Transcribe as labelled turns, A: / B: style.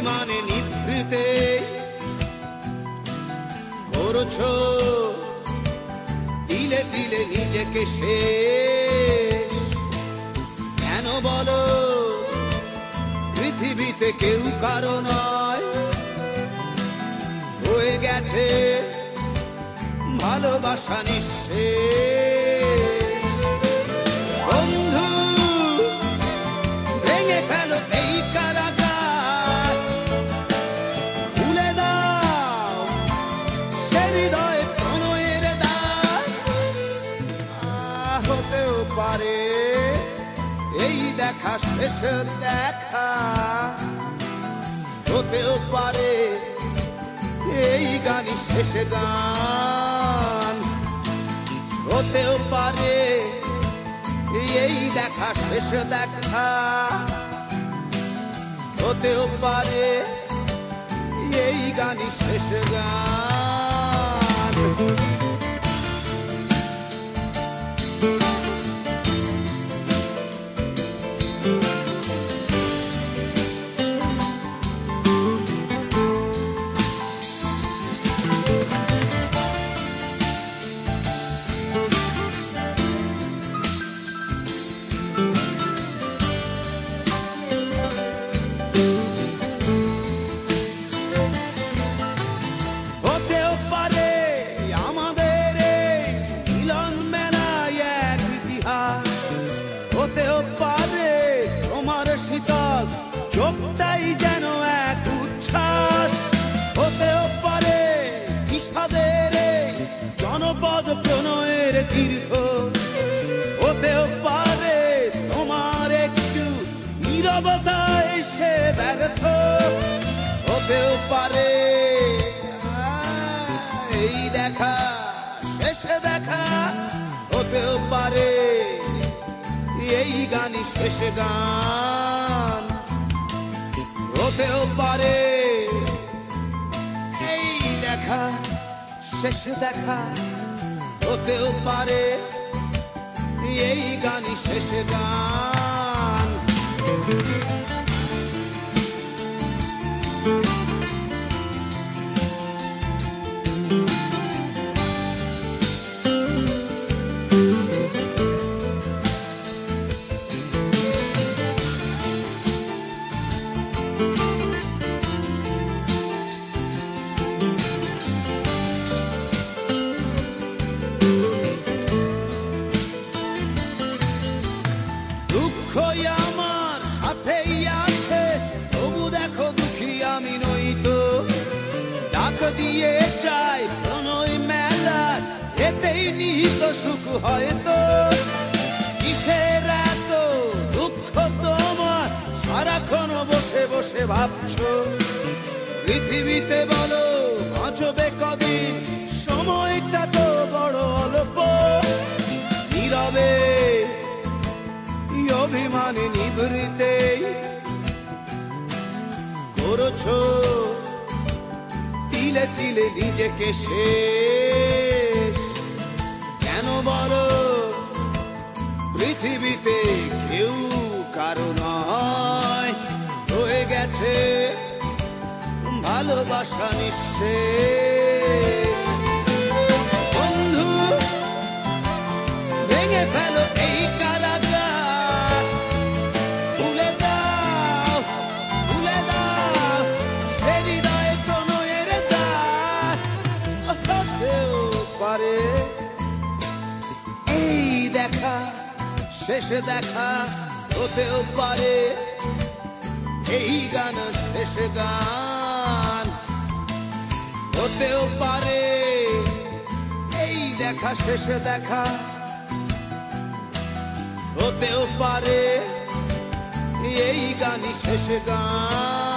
A: অভিমানে নিভৃতে করছো দিলে দিলে নিজেকে শেষ। কেন বলো পৃথিবীতে কেউ কারো নয়, হয়ে গেছে ভালোবাসা নিঃশেষ। বন্ধু ভেঙে ফেলো এই কারাগার, খুলে দাও সে হৃদয়ে প্রণয়ের দ্বার। হতেও পারে এই দেখা শেষ দেখা, হতেও পারে এই গানই শেষ গান, হতেও পারে এই দেখা শেষ দেখা, হতেও পারে এই গানই শেষ গান। হতেও পারে তোমার শীতল চোখটাই যেন এক উচ্ছ্বাস, হতেও পারে বিষাদের জনপদ প্রণয়ের তীর্থ, হতেও পারে তোমার একটু নীরবতায় সে ব্যর্থ, হতেও পারে এই দেখা শেষে দেখা, হতেও পারে এই গানই শেষ গান, হতেও পারে এই দেখা শেষ দেখা, হতেও পারে এই গানই শেষ গান। আমার সাথেই আছে তবু দেখো দুঃখী আমি নই তো, ডাক দিয়ে চাই প্রণয় মেলা এতেই নিহিত সুখ হয়তো। কিসের এত দুঃখ তোমার সারাক্ষণ বসে বসে ভাবছো, পৃথিবীতে বলো বাঁচবে কদিন, সময়টা তো বড় অল্প। নীরবে অভিমানে নিভৃতে করছো তিলে তিলে নিজেকে শেষ। কেন বলো পৃথিবীতে কেউ কারো নয়, হয়ে গেছে ভালোবাসা নিঃশেষ। বন্ধু ভেঙে ফেলো এই কারাগার, খুলে দাও সে হৃদয়ে প্রণয়ের দ্বার। হতেও পারে এই দেখা শেষ দেখা, হতেও পারে এই গান শেষ গান, হতেও পারে এই দেখা শেষ দেখা, হতেও পারে এই গানই শেষ গান।